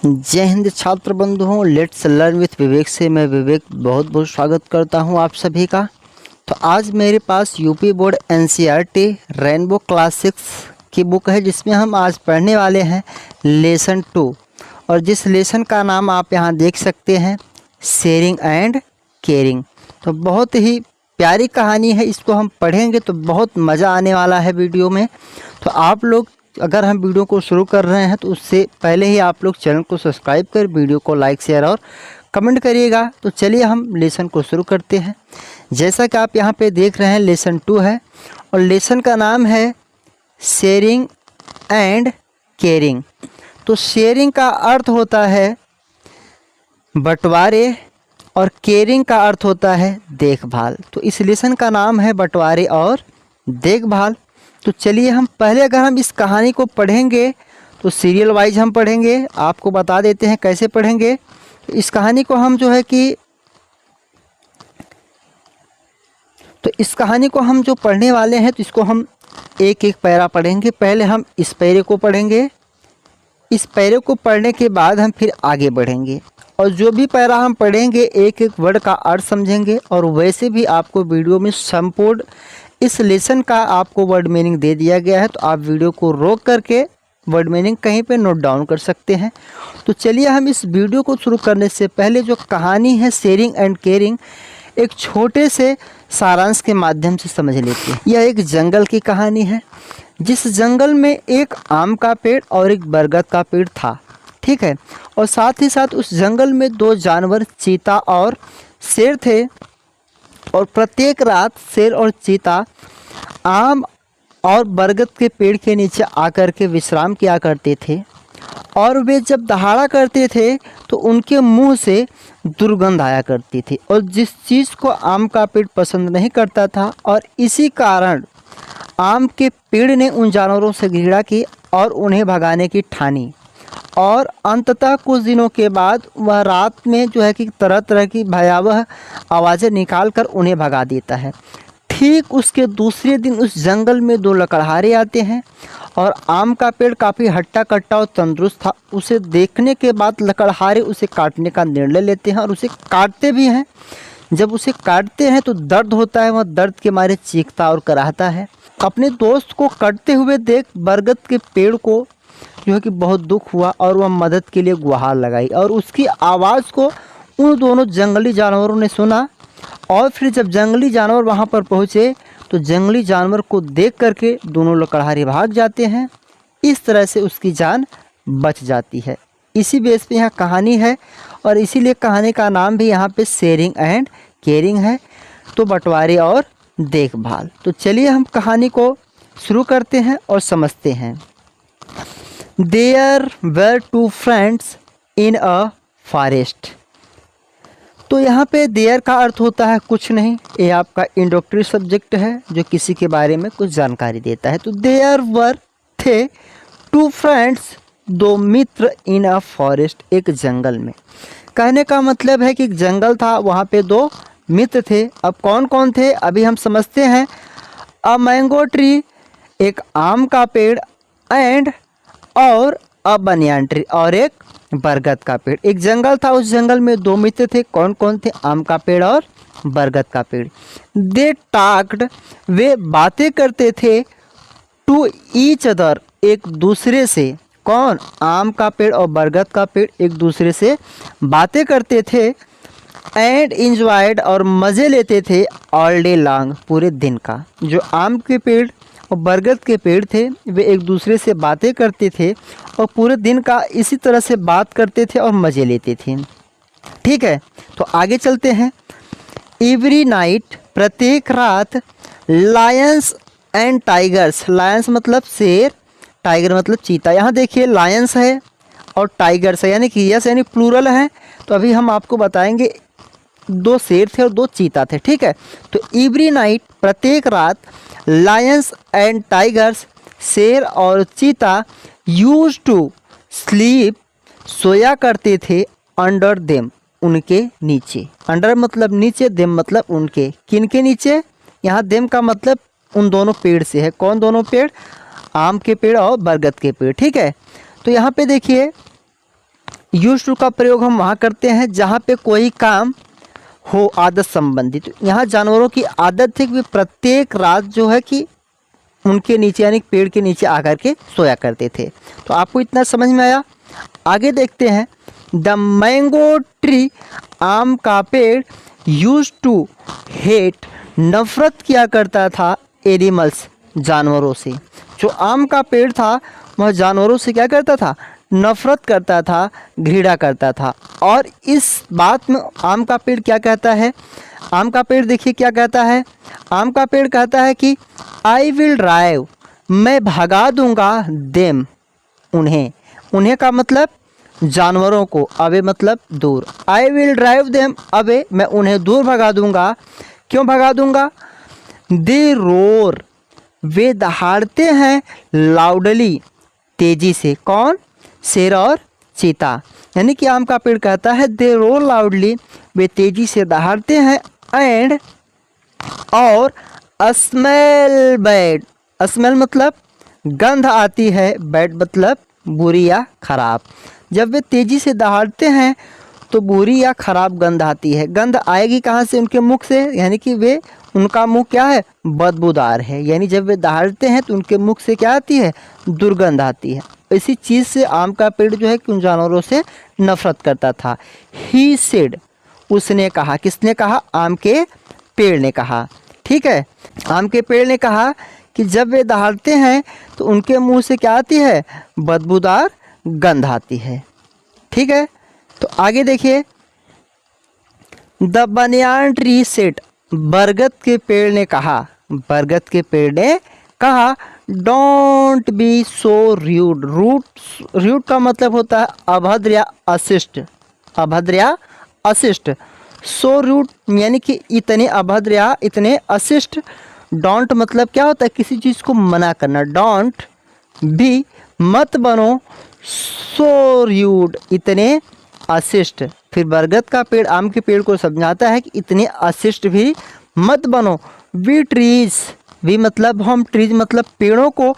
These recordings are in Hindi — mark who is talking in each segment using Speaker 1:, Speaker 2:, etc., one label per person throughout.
Speaker 1: जय हिंद छात्र बंधुओं, लेट्स लर्न विथ विवेक से मैं विवेक बहुत बहुत स्वागत करता हूं आप सभी का। तो आज मेरे पास UP board NCERT rainbow class 6 की बुक है, जिसमें हम आज पढ़ने वाले हैं लेसन 2। और जिस लेसन का नाम आप यहां देख सकते हैं, शेयरिंग एंड केयरिंग। तो बहुत ही प्यारी कहानी है, इसको हम पढ़ेंगे तो बहुत मज़ा आने वाला है वीडियो में। तो आप लोग अगर हम वीडियो को शुरू कर रहे हैं तो उससे पहले ही आप लोग चैनल को सब्सक्राइब कर वीडियो को लाइक शेयर और कमेंट करिएगा। तो चलिए हम लेसन को शुरू करते हैं। जैसा कि आप यहाँ पे देख रहे हैं, लेसन 2 है और लेसन का नाम है शेयरिंग एंड केयरिंग। तो शेयरिंग का अर्थ होता है बंटवारे और केयरिंग का अर्थ होता है देखभाल। तो इस लेसन का नाम है बंटवारे और देखभाल। तो चलिए हम पहले अगर हम इस कहानी को पढ़ेंगे तो सीरियल वाइज हम पढ़ेंगे। आपको बता देते हैं कैसे पढ़ेंगे। तो इस कहानी को हम जो पढ़ने वाले हैं, तो इसको हम एक एक पैरा पढ़ेंगे। पहले हम इस पैरे को पढ़ेंगे, इस पैरे को पढ़ने के बाद हम फिर आगे बढ़ेंगे और जो भी पैरा हम पढ़ेंगे एक एक वर्ड का अर्थ समझेंगे। और वैसे भी आपको वीडियो में संपूर्ण इस लेसन का आपको वर्ड मीनिंग दे दिया गया है, तो आप वीडियो को रोक करके वर्ड मीनिंग कहीं पे नोट डाउन कर सकते हैं। तो चलिए हम इस वीडियो को शुरू करने से पहले जो कहानी है शेयरिंग एंड केयरिंग, एक छोटे से सारांश के माध्यम से समझ लेते हैं। यह एक जंगल की कहानी है, जिस जंगल में एक आम का पेड़ और एक बरगद का पेड़ था, ठीक है। और साथ ही साथ उस जंगल में दो जानवर चीता और शेर थे। और प्रत्येक रात शेर और चीता आम और बरगद के पेड़ के नीचे आकर के विश्राम किया करते थे। और वे जब दहाड़ा करते थे तो उनके मुंह से दुर्गंध आया करती थी, और जिस चीज़ को आम का पेड़ पसंद नहीं करता था। और इसी कारण आम के पेड़ ने उन जानवरों से घृणा की और उन्हें भगाने की ठानी। और अंततः कुछ दिनों के बाद वह रात में कि तरह तरह की भयावह आवाज़ें निकाल कर उन्हें भगा देता है। ठीक उसके दूसरे दिन उस जंगल में दो लकड़हारे आते हैं और आम का पेड़ काफ़ी हट्टा कट्टा और तंदुरुस्त था। उसे देखने के बाद लकड़हारे उसे काटने का निर्णय लेते हैं और उसे काटते भी हैं। जब उसे काटते हैं तो दर्द होता है, वह दर्द के मारे चीखता और कराहता है। अपने दोस्त को कटते हुए देख बरगद के पेड़ को कि बहुत दुख हुआ और वह मदद के लिए गुहार लगाई। और उसकी आवाज़ को उन दोनों जंगली जानवरों ने सुना। और फिर जब जंगली जानवर वहां पर पहुंचे तो जंगली जानवर को देख करके दोनों लकड़हारे भाग जाते हैं। इस तरह से उसकी जान बच जाती है। इसी बेस पे यहाँ कहानी है और इसीलिए कहानी का नाम भी यहाँ पे शेयरिंग एंड केयरिंग है। तो बंटवारे और देखभाल। तो चलिए हम कहानी को शुरू करते हैं और समझते हैं। There were two friends in a forest। तो यहाँ पे देयर का अर्थ होता है कुछ नहीं, ये आपका इंट्रोडक्टरी सब्जेक्ट है जो किसी के बारे में कुछ जानकारी देता है। तो देयर वर थे टू फ्रेंड्स, दो मित्र, इन अ फॉरेस्ट, एक जंगल में। कहने का मतलब है कि एक जंगल था, वहाँ पे दो मित्र थे। अब कौन कौन थे अभी हम समझते हैं। अ मैंगो ट्री, एक आम का पेड़, एंड और अ बनियान ट्री, और एक बरगद का पेड़। एक जंगल था, उस जंगल में दो मित्र थे। कौन कौन थे? आम का पेड़ और बरगद का पेड़। दे टाक्ड, वे बातें करते थे। टू ईच अदर, एक दूसरे से। कौन? आम का पेड़ और बरगद का पेड़ एक दूसरे से बातें करते थे। एंड इंजॉयड, और मज़े लेते थे। ऑल डे लॉन्ग, पूरे दिन का। जो आम के पेड़ और बरगद के पेड़ थे वे एक दूसरे से बातें करते थे और पूरे दिन का इसी तरह से बात करते थे और मज़े लेते थे, ठीक है। तो आगे चलते हैं। एवरी नाइट, प्रत्येक रात, लायंस एंड टाइगर्स, लायंस मतलब शेर, टाइगर मतलब चीता। यहाँ देखिए लायंस है और टाइगर्स है, यानी कि यस यानी प्लूरल है। तो अभी हम आपको बताएंगे दो शेर थे और दो चीता थे, ठीक है। तो एवरी नाइट, प्रत्येक रात, लायंस एंड टाइगर्स, शेर और चीता, यूज टू स्लीप, सोया करते थे। अंडर देम, उनके नीचे। अंडर मतलब नीचे, देम मतलब उनके। किन के नीचे? यहाँ देम का मतलब उन दोनों पेड़ से है। कौन दोनों पेड़? आम के पेड़ और बरगद के पेड़, ठीक है। तो यहाँ पे देखिए यूज टू का प्रयोग हम वहाँ करते हैं जहाँ पे कोई काम हो आदत संबंधी। तो यहाँ जानवरों की आदत थी कि वे प्रत्येक रात जो है कि उनके नीचे यानी पेड़ के नीचे आकर के सोया करते थे। तो आपको इतना समझ में आया। आगे देखते हैं। द मैंगो ट्री, आम का पेड़, यूज टू हेट, नफरत किया करता था, एनिमल्स, जानवरों से। जो आम का पेड़ था वह जानवरों से क्या करता था, नफरत करता था, घृणा करता था। और इस बात में आम का पेड़ क्या कहता है, आम का पेड़ देखिए क्या कहता है। आम का पेड़ कहता है कि आई विल ड्राइव, मैं भगा दूंगा, देम, उन्हें, उन्हें का मतलब जानवरों को, अवे मतलब दूर। I will drive them away, मैं उन्हें दूर भगा दूंगा। क्यों भगा दूंगा? दे रोर, वे दहाड़ते हैं, लाउडली, तेजी से। कौन? शेर और चीता। यानी कि आम का पेड़ कहता है दे रोर लाउडली, वे तेजी से दहाड़ते हैं, एंड, और, स्मेल बैड, स्मेल मतलब गंध आती है, बैड मतलब बुरी या खराब। जब वे तेजी से दहाड़ते हैं तो बुरी या खराब गंध आती है। गंध आएगी कहाँ से? उनके मुख से, यानी कि वे, उनका मुंह क्या है, बदबूदार है। यानी जब वे दहाड़ते हैं तो उनके मुख से क्या आती है, दुर्गंध आती है। इसी चीज़ से आम का पेड़ जो है कि उन जानवरों से नफरत करता था। ही सेड, उसने कहा, किसने कहा? आम के पेड़ ने कहा। ठीक है, आम के पेड़ ने कहा कि जब वे दहाड़ते हैं तो उनके मुंह से क्या आती है, बदबूदार गंध आती है। ठीक है, तो आगे देखिए। द बनियान ट्री सेड, बरगद के पेड़ ने कहा, बरगद के पेड़ ने कहा, don't be so rude, rude का मतलब होता है अभद्र या अशिष्ट, अभद्र या अशिष्ट। सो र्यूड यानी कि इतने अभद्र या इतने अशिष्ट। डोंट मतलब क्या होता है, किसी चीज़ को मना करना। डोंट बी, मत बनो, सो र्यूड, इतने अशिष्ट। फिर बरगद का पेड़ आम के पेड़ को समझाता है कि इतने अशिष्ट भी मत बनो। वी ट्रीज, वी मतलब हम, ट्रीज मतलब पेड़ों को,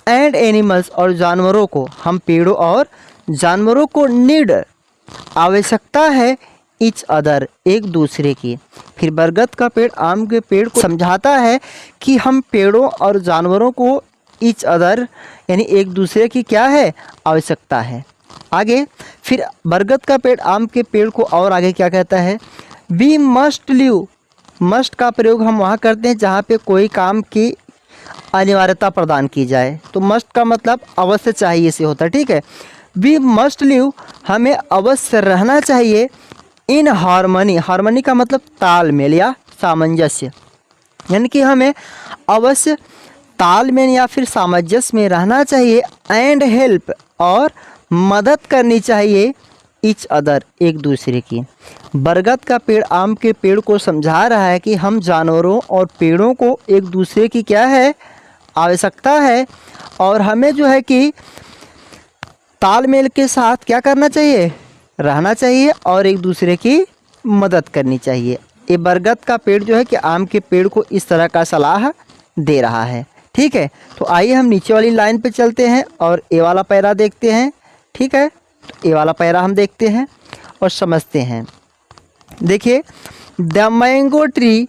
Speaker 1: एंड एनिमल्स और जानवरों को, हम पेड़ों और जानवरों को, नीड, आवश्यकता है, ईच अदर, एक दूसरे की। फिर बरगद का पेड़ आम के पेड़ को समझाता है कि हम पेड़ों और जानवरों को, ईच अदर यानी एक दूसरे की क्या है, आवश्यकता है। आगे फिर बरगद का पेड़ आम के पेड़ को और आगे क्या कहता है, वी मस्ट लिव, मस्ट का प्रयोग हम वहाँ करते हैं जहाँ पे कोई काम की अनिवार्यता प्रदान की जाए। तो मस्ट का मतलब अवश्य चाहिए से होता है। ठीक है, वी मस्ट लिव, हमें अवश्य रहना चाहिए, इन हार्मनी, हार्मनी का मतलब तालमेल या सामंजस्य, यानी कि हमें अवश्य तालमेल या फिर सामंजस्य में रहना चाहिए। एंड हेल्प, और मदद करनी चाहिए, ईच अदर, एक दूसरे की। बरगद का पेड़ आम के पेड़ को समझा रहा है कि हम जानवरों और पेड़ों को एक दूसरे की क्या है, आवश्यकता है, और हमें जो है कि तालमेल के साथ क्या करना चाहिए, रहना चाहिए, और एक दूसरे की मदद करनी चाहिए। ये बरगद का पेड़ जो है कि आम के पेड़ को इस तरह का सलाह दे रहा है। ठीक है, तो आइए हम नीचे वाली लाइन पे चलते हैं और ए वाला पैरा देखते हैं। ठीक है, तो ए वाला पैरा हम देखते हैं और समझते हैं। देखिए, द मैंगो ट्री,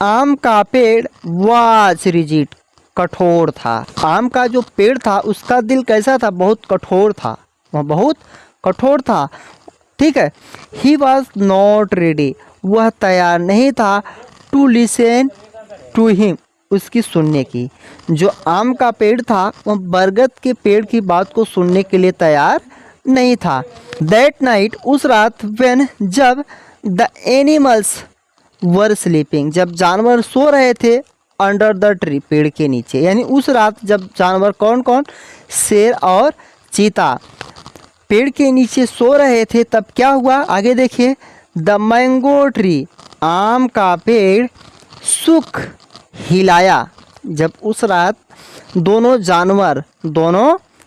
Speaker 1: आम का पेड़, वाज रिजिड, कठोर था। आम का जो पेड़ था उसका दिल कैसा था, बहुत कठोर था, वह बहुत कठोर था। ठीक है, ही वॉज नॉट रेडी, वह तैयार नहीं था, टू लिसन टू हिम, उसकी सुनने की। जो आम का पेड़ था वह बरगद के पेड़ की बात को सुनने के लिए तैयार नहीं था। दैट नाइट, उस रात, व्हेन, जब, द एनिमल्स वर स्लीपिंग, जब जानवर सो रहे थे, अंडर द ट्री, पेड़ के नीचे, यानी उस रात जब जानवर कौन कौन, शेर और चीता पेड़ के नीचे सो रहे थे, तब क्या हुआ, आगे देखिए। द मैंगो ट्री, आम का पेड़, सुख, हिलाया। जब उस रात दोनों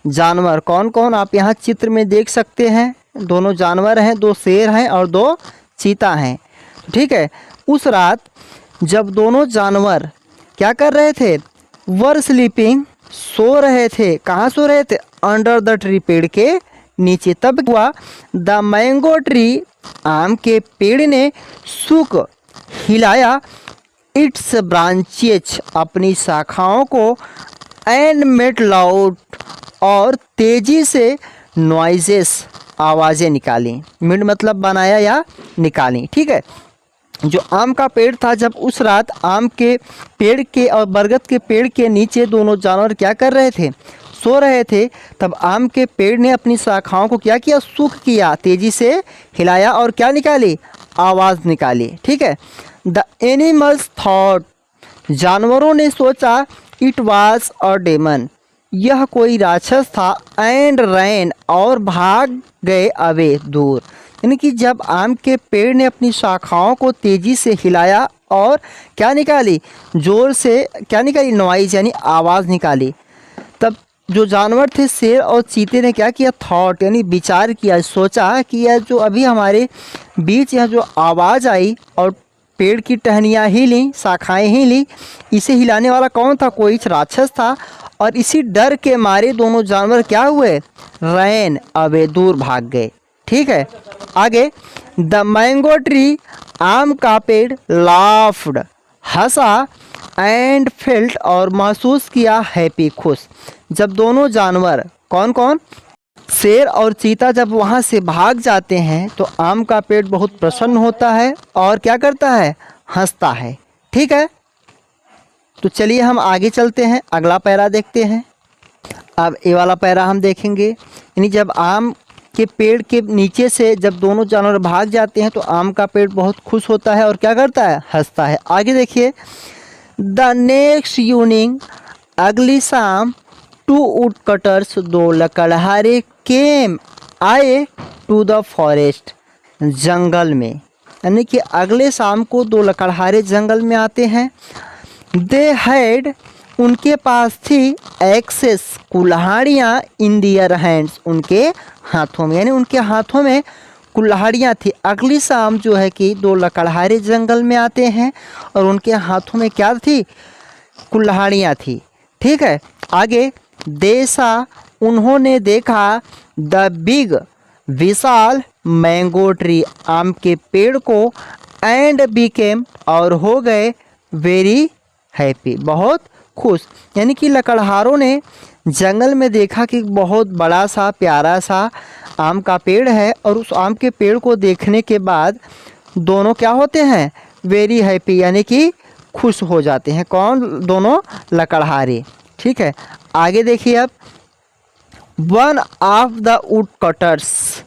Speaker 1: जानवर कौन कौन, आप यहाँ चित्र में देख सकते हैं, दोनों जानवर हैं, दो शेर हैं और दो चीता हैं। ठीक है, उस रात जब दोनों जानवर क्या कर रहे थे, वर स्लीपिंग, सो रहे थे। कहाँ सो रहे थे, अंडर द ट्री, पेड़ के नीचे। तब हुआ द मैंगो ट्री, आम के पेड़ ने सूख हिलाया इट्स ब्रांचेज, अपनी शाखाओं को, एंड मेड लाउड, और तेजी से नॉइजेस, आवाज़ें निकाली। मिड मतलब बनाया या निकाली, ठीक है। जो आम का पेड़ था, जब उस रात आम के पेड़ के और बरगद के पेड़ के नीचे दोनों जानवर क्या कर रहे थे, सो रहे थे, तब आम के पेड़ ने अपनी शाखाओं को क्या किया, सूख किया, तेजी से हिलाया और क्या निकाली, आवाज़ निकाली, ठीक है। द एनिमल्स थॉट, जानवरों ने सोचा, इट वाज अ डेमन, यह कोई राक्षस था, एंड रैन, और भाग गए अवे, दूर। यानी कि जब आम के पेड़ ने अपनी शाखाओं को तेज़ी से हिलाया और क्या निकाली, ज़ोर से क्या निकाली, नॉइज़ यानी आवाज़ निकाली, तब जो जानवर थे शेर और चीते ने क्या किया, थॉट यानी विचार किया, सोचा कि यह जो अभी हमारे बीच यह जो आवाज़ आई और पेड़ की टहनियाँ हिली, शाखाएँ हिली, इसे हिलाने वाला कौन था, कोई राक्षस था। और इसी डर के मारे दोनों जानवर क्या हुए, रैन अवे, दूर भाग गए, ठीक है। आगे, द मैंगो ट्री, आम का पेड़, लाफ्ड, हंसा, एंड फेल्ट, और महसूस किया, हैप्पी, खुश। जब दोनों जानवर कौन कौन, शेर और चीता, जब वहाँ से भाग जाते हैं तो आम का पेड़ बहुत प्रसन्न होता है और क्या करता है, हंसता है, ठीक है। तो चलिए हम आगे चलते हैं, अगला पैरा देखते हैं। अब ये वाला पैरा हम देखेंगे, यानी जब आम के पेड़ के नीचे से जब दोनों जानवर भाग जाते हैं तो आम का पेड़ बहुत खुश होता है और क्या करता है, हंसता है। आगे देखिए, द नेक्स्ट इवनिंग, अगली शाम, टू वुड कटर्स, दो लकड़हारे, केम, आए, टू द फॉरेस्ट, जंगल में। यानी कि अगले शाम को दो लकड़हारे जंगल में आते हैं। दे हैड, उनके पास थी, एक्सेस, कुल्हाड़ियाँ, इन दियर हैंड्स, उनके हाथों में, यानी उनके हाथों में कुल्हाड़ियाँ थी। अगली शाम जो है कि दो लकड़हारे जंगल में आते हैं और उनके हाथों में क्या थी, कुल्हाड़ियाँ थी, ठीक है। आगे, देसा, उन्होंने देखा, the big, Vishal, mango tree, आम के पेड़ को, एंड बिकेम, और हो गए, वेरी हैप्पी, बहुत खुश। यानी कि लकड़हारों ने जंगल में देखा कि बहुत बड़ा सा प्यारा सा आम का पेड़ है और उस आम के पेड़ को देखने के बाद दोनों क्या होते हैं, वेरी हैप्पी, यानी कि खुश हो जाते हैं। कौन, दोनों लकड़हारे, ठीक है। आगे देखिए, अब one of the wood cutters,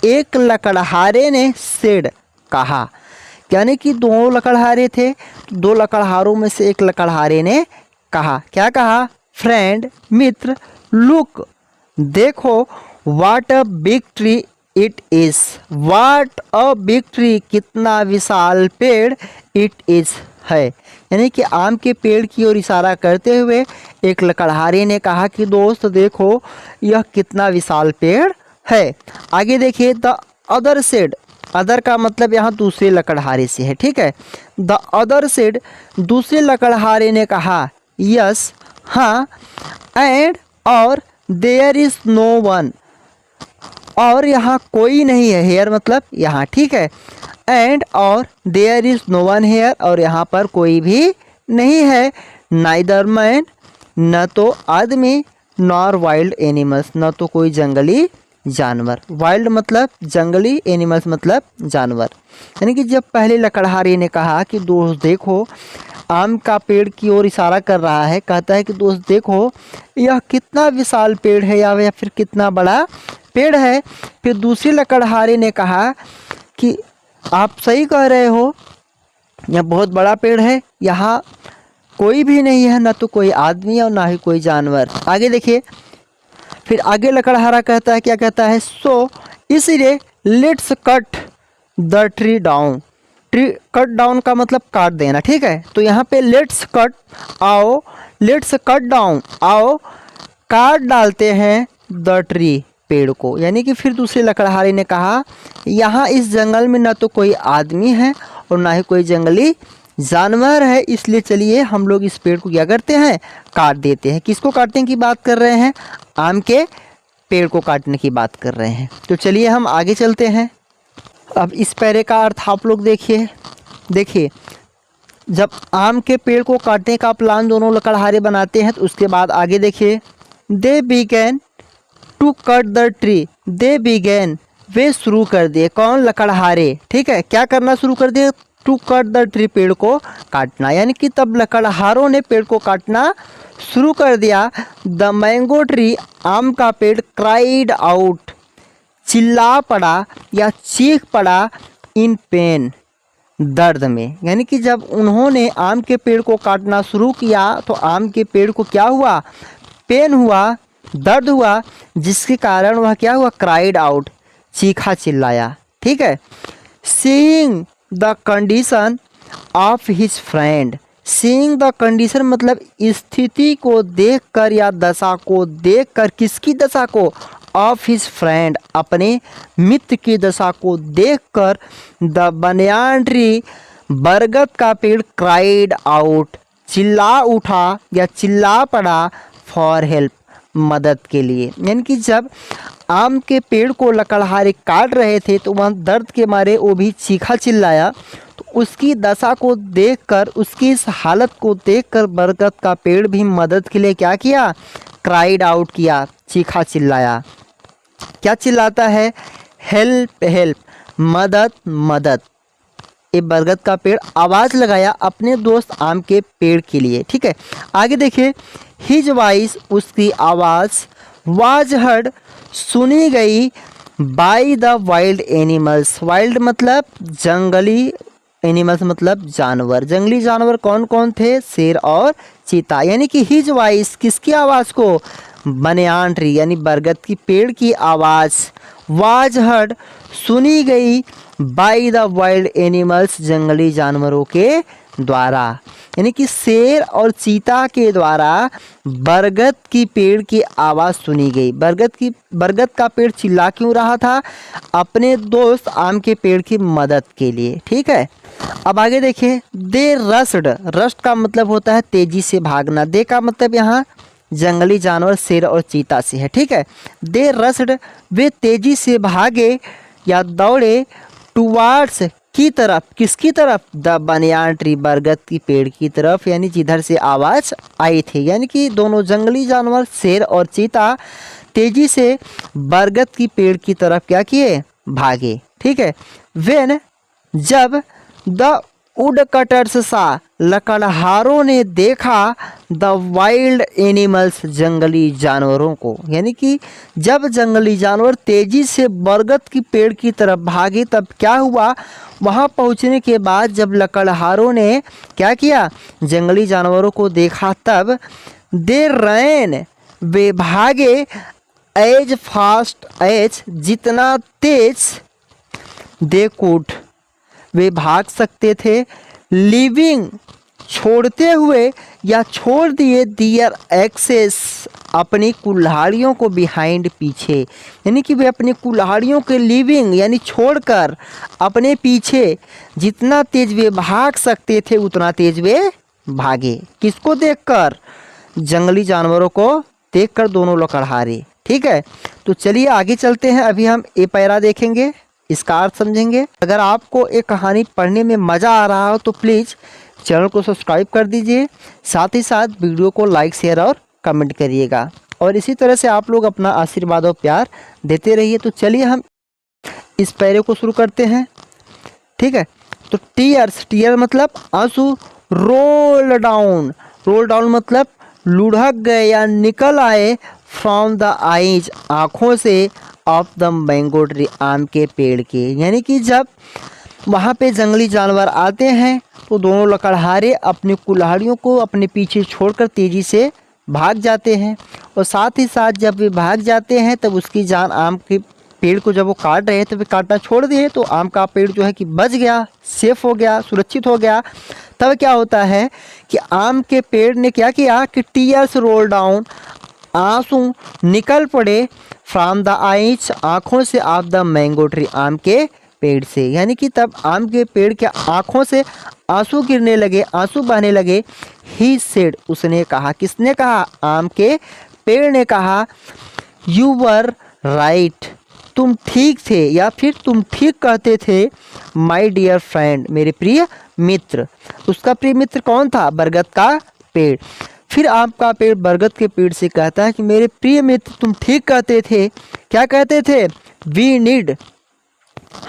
Speaker 1: एक लकड़हारे ने सेड, कहा, यानी कि दो लकड़हारे थे, दो लकड़हारों में से एक लकड़हारे ने कहा, क्या कहा, फ्रेंड, मित्र, लुक, देखो, what a big tree it is, what a big tree, कितना विशाल पेड़, इट इज़, है। यानी कि आम के पेड़ की ओर इशारा करते हुए एक लकड़हारे ने कहा कि दोस्त देखो यह कितना विशाल पेड़ है। आगे देखिए, द अदर सेड, अदर का मतलब यहाँ दूसरे लकड़हारे से है, ठीक है। द अदर सेड, दूसरे लकड़हारे ने कहा, यस, हाँ, एंड, और, देयर इज़ नो वन, और यहाँ कोई नहीं है, हेयर मतलब यहाँ, ठीक है। एंड, और, there is no one here, और यहाँ पर कोई भी नहीं है। नाइदर मैन, न तो आदमी, नॉर वाइल्ड एनिमल्स, न तो कोई जंगली जानवर। वाइल्ड मतलब जंगली, एनिमल्स मतलब जानवर। यानी कि जब पहले लकड़हारे ने कहा कि दोस्त देखो, आम का पेड़ की ओर इशारा कर रहा है, कहता है कि दोस्त देखो यह कितना विशाल पेड़ है या फिर कितना बड़ा पेड़ है। फिर दूसरे लकड़हारे ने कहा कि आप सही कह रहे हो, यह बहुत बड़ा पेड़ है, यहाँ कोई भी नहीं है, ना तो कोई आदमी और ना ही कोई जानवर। आगे देखिए, फिर आगे लकड़हारा कहता है, क्या कहता है, सो, इसलिए, let's cut the tree down, tree cut down का मतलब काट देना, ठीक है। तो यहाँ पे लेट्स कट, आओ, लेट्स कट डाउन, आओ काट डालते हैं, द ट्री, पेड़ को। यानी कि फिर दूसरे लकड़हारे ने कहा, यहाँ इस जंगल में ना तो कोई आदमी है और ना ही कोई जंगली जानवर है, इसलिए चलिए हम लोग इस पेड़ को क्या करते हैं, काट देते हैं। किसको काटने की बात कर रहे हैं, आम के पेड़ को काटने की बात कर रहे हैं। तो चलिए हम आगे चलते हैं। अब इस पैरे का अर्थ आप लोग देखिए जब आम के पेड़ को काटने का प्लान दोनों लकड़हारे बनाते हैं तो उसके बाद आगे देखिए, they begin to cut the tree. They begin, वे शुरू कर दिए, कौन? लकड़हारे। ठीक है, क्या करना शुरू कर दिए? टू कट द ट्री, पेड़ को काटना। यानी कि तब लकड़हारों ने पेड़ को काटना शुरू कर दिया। द मैंगो ट्री, आम का पेड़, क्राइड आउट, चिल्ला पड़ा या चीख पड़ा, इन पेन, दर्द में। यानी कि जब उन्होंने आम के पेड़ को काटना शुरू किया तो आम के पेड़ को क्या हुआ? पेन हुआ, दर्द हुआ, जिसके कारण वह क्या हुआ? क्राइड आउट, चीखा चिल्लाया। ठीक है। Seeing the condition of his friend. Seeing the condition मतलब स्थिति को देखकर या दशा को देखकर, किसकी दशा को? ऑफ हिज फ्रेंड, अपने मित्र की दशा को देखकर, द बनियान ट्री, बरगद का पेड़, क्राइड आउट, चिल्ला उठा या चिल्ला पड़ा, फॉर हेल्प, मदद के लिए। यानी कि जब आम के पेड़ को लकड़हारे काट रहे थे तो वह दर्द के मारे वो भी चीखा चिल्लाया। तो उसकी दशा को देखकर, उसकी इस हालत को देखकर बरगद का पेड़ भी मदद के लिए क्या किया? क्राइड आउट किया, चीखा चिल्लाया। क्या चिल्लाता है? हेल्प हेल्प, मदद मदद। ये बरगद का पेड़ आवाज़ लगाया अपने दोस्त आम के पेड़ के लिए। ठीक है, आगे देखिए, हिज वॉइस, उसकी आवाज़, वाज हर्ड, सुनी गई, by the wild animals. Wild मतलब जंगली, एनिमल्स मतलब जानवर। जंगली जानवर कौन कौन थे? शेर और चीता। यानी कि हिज वॉइस, किसकी आवाज़ को? बनियान ट्री यानी बरगद की पेड़ की आवाज़, वाज हर्ड, सुनी गई, बाय द वाइल्ड एनिमल्स, जंगली जानवरों के द्वारा। यानी कि शेर और चीता के द्वारा बरगद की पेड़ की आवाज़ सुनी गई। बरगद का पेड़ चिल्ला क्यों रहा था? अपने दोस्त आम के पेड़ की मदद के लिए। ठीक है, अब आगे देखिए, दे रस्ड। रस्ट का मतलब होता है तेजी से भागना। दे का मतलब यहाँ जंगली जानवर शेर और चीता से है। ठीक है, दे रस्ड, वे तेजी से भागे या दौड़े, टुवार्ड्स, की तरफ, किसकी तरफ? द बनियान ट्री, बरगद की पेड़ की तरफ, यानी जिधर से आवाज़ आई थी। यानी कि दोनों जंगली जानवर शेर और चीता तेजी से बरगद की पेड़ की तरफ क्या किए? भागे। ठीक है, वेन, जब, द वुड कटर्स सा, लकड़हारों ने देखा, द वाइल्ड एनिमल्स, जंगली जानवरों को। यानी कि जब जंगली जानवर तेजी से बरगद की पेड़ की तरफ भागे तब क्या हुआ? वहां पहुंचने के बाद जब लकड़हारों ने क्या किया? जंगली जानवरों को देखा, तब दे रैन, वे भागे, एज फास्ट एज, जितना तेज, दे कुड, वे भाग सकते थे, लिविंग, छोड़ते हुए या छोड़ दिए, दियर एक्सेस, अपनी कुल्हाड़ियों को, बिहाइंड, पीछे। यानी कि वे अपनी कुल्हाड़ियों के लिविंग यानी छोड़कर अपने पीछे जितना तेज वे भाग सकते थे उतना तेज वे भागे। किसको देखकर? जंगली जानवरों को देखकर दोनों लकड़हारे। ठीक है, तो चलिए आगे चलते हैं। अभी हम ए पैरा देखेंगे, इसका अर्थ समझेंगे। अगर आपको एक कहानी पढ़ने में मज़ा आ रहा हो तो प्लीज़ चैनल को सब्सक्राइब कर दीजिए, साथ ही साथ वीडियो को लाइक, शेयर और कमेंट करिएगा। और इसी तरह से आप लोग अपना आशीर्वाद और प्यार देते रहिए। तो चलिए हम इस पैरे को शुरू करते हैं। ठीक है, तो टीयर्स, टीयर मतलब आंसू, रोल डाउन, रोल डाउन मतलब लुढ़क गए या निकल आए, फ्रॉम द आईज, आँखों से, ऑफ द मैंगो ट्री, आम के पेड़ के। यानी कि जब वहाँ पे जंगली जानवर आते हैं तो दोनों लकड़हारे अपनी कुल्हाड़ियों को अपने पीछे छोड़कर तेज़ी से भाग जाते हैं। और साथ ही साथ जब वे भाग जाते हैं तब उसकी जान, आम के पेड़ को जब वो काट रहे थे, वे काटना छोड़ दिए तो आम का पेड़ जो है कि बच गया, सेफ हो गया, सुरक्षित हो गया। तब क्या होता है कि आम के पेड़ ने क्या किया कि टीयर्स रोल डाउन, आंसू निकल पड़े, फ्रॉम द आईज, आँखों से, ऑफ द मैंगो ट्री, आम के पेड़ से। यानी कि तब आम के पेड़ के आँखों से आंसू गिरने लगे, आंसू बहने लगे। ही सेड, उसने कहा, किसने कहा? आम के पेड़ ने कहा, यू वर राइट, तुम ठीक थे या फिर तुम ठीक कहते थे। माई डियर फ्रेंड, मेरे प्रिय मित्र। उसका प्रिय मित्र कौन था? बरगद का पेड़। फिर आम का पेड़ बरगद के पेड़ से कहता है कि मेरे प्रिय मित्र तुम ठीक कहते थे। क्या कहते थे? वी नीड,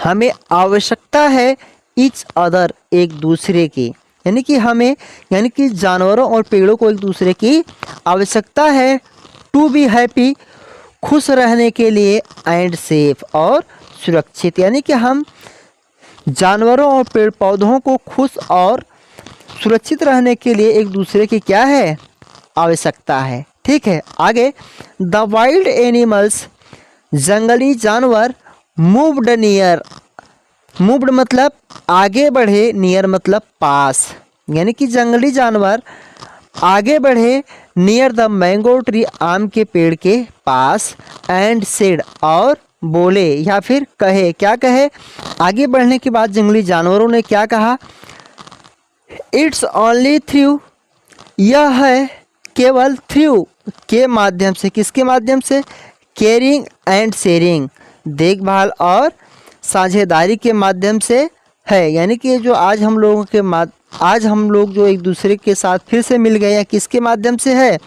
Speaker 1: हमें आवश्यकता है, ईच अदर, एक दूसरे की, यानी कि हमें, यानी कि जानवरों और पेड़ों को एक दूसरे की आवश्यकता है। टू बी हैप्पी, खुश रहने के लिए, एंड सेफ, और सुरक्षित, यानी कि हम जानवरों और पेड़ पौधों को खुश और सुरक्षित रहने के लिए एक दूसरे की क्या है? आवश्यकता है। ठीक है, आगे। द वाइल्ड एनिमल्स, जंगली जानवर, मूव्ड नियर, मूव्ड मतलब आगे बढ़े, नियर मतलब पास, यानी कि जंगली जानवर आगे बढ़े, नियर द मैंगो ट्री, आम के पेड़ के पास, एंड सेड, और बोले या फिर कहे। क्या कहे? आगे बढ़ने के बाद जंगली जानवरों ने क्या कहा? इट्स ओनली थ्रू, यह है केवल थ्रू, के माध्यम से। किसके माध्यम से? केयरिंग एंड शेयरिंग, देखभाल और साझेदारी के माध्यम से है। यानी कि जो आज हम लोगों के आज हम लोग जो एक दूसरे के साथ फिर से मिल गए, या किसके माध्यम से है?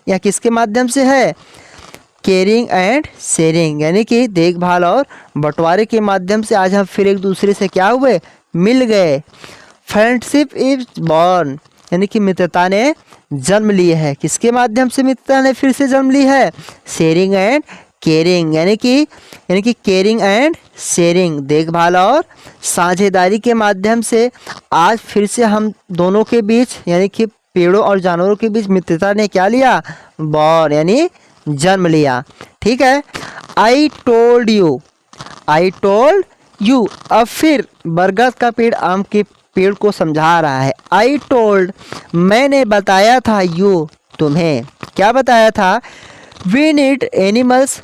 Speaker 1: या किसके माध्यम से है? केयरिंग एंड शेयरिंग, यानी कि देखभाल और बंटवारे के माध्यम से आज हम फिर एक दूसरे से क्या हुए? मिल गए। फ्रेंडशिप इज बॉर्न, यानी कि मित्रता ने जन्म ली है। किसके माध्यम से मित्रता ने फिर से जन्म ली है? शेयरिंग एंड केयरिंग, यानी कि केयरिंग एंड शेयरिंग, देखभाल और साझेदारी के माध्यम से आज फिर से हम दोनों के बीच, यानी कि पेड़ों और जानवरों के बीच मित्रता ने क्या लिया? बॉर्न, यानी जन्म लिया। ठीक है। I told you, I told you, अब फिर बरगद का पेड़ आम के पेड़ को समझा रहा है। आई टोल्ड, मैंने बताया था, यू, तुम्हें। क्या बताया था? We need animals,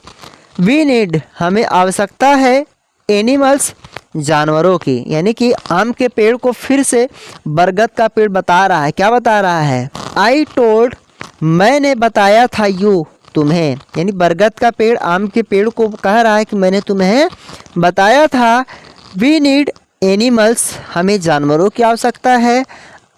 Speaker 1: we need, हमें आवश्यकता है, एनिमल्स, जानवरों की, यानी कि आम के पेड़ को फिर से बरगद का पेड़ बता रहा है। क्या बता रहा है? आई टोल्ड, मैंने बताया था, यू, तुम्हें, यानी बरगद का पेड़ आम के पेड़ को कह रहा है कि मैंने तुम्हें बताया था। वी नीड एनिमल्स, हमें जानवरों की आवश्यकता है,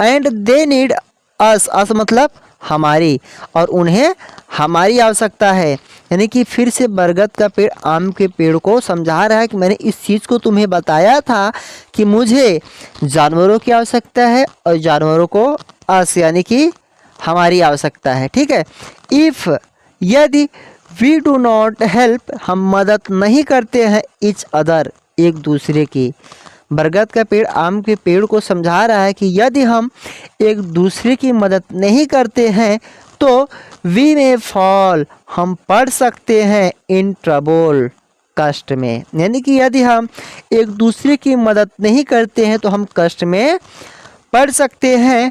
Speaker 1: एंड दे नीड अस, अस मतलब हमारी, और उन्हें हमारी आवश्यकता है। यानी कि फिर से बरगद का पेड़ आम के पेड़ को समझा रहा है कि मैंने इस चीज़ को तुम्हें बताया था कि मुझे जानवरों की आवश्यकता है और जानवरों को अस, यानी कि हमारी आवश्यकता है। ठीक है। इफ़, यदि, वी डू नॉट हेल्प, हम मदद नहीं करते हैं, ईच अदर, एक दूसरे की। बरगद का पेड़ आम के पेड़ को समझा रहा है कि यदि हम एक दूसरे की मदद नहीं करते हैं तो वी में फॉल, हम पड़ सकते हैं, इन ट्रबल, कष्ट में। यानी कि यदि हम एक दूसरे की मदद नहीं करते हैं तो हम कष्ट में पड़ सकते हैं।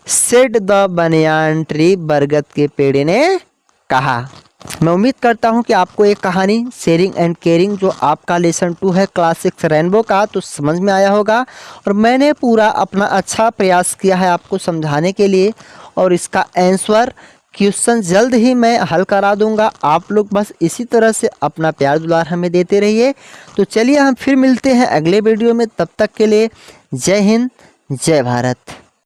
Speaker 1: सेड द बनियान ट्री, बरगद के पेड़ ने कहा। मैं उम्मीद करता हूं कि आपको एक कहानी शेयरिंग एंड केयरिंग जो आपका लेसन 2 है क्लास 6 रेनबो का, तो समझ में आया होगा। और मैंने पूरा अपना अच्छा प्रयास किया है आपको समझाने के लिए, और इसका आंसर क्वेश्चन जल्द ही मैं हल करा दूंगा। आप लोग बस इसी तरह से अपना प्यार दुलार हमें देते रहिए। तो चलिए हम फिर मिलते हैं अगले वीडियो में, तब तक के लिए जय हिंद, जय भारत।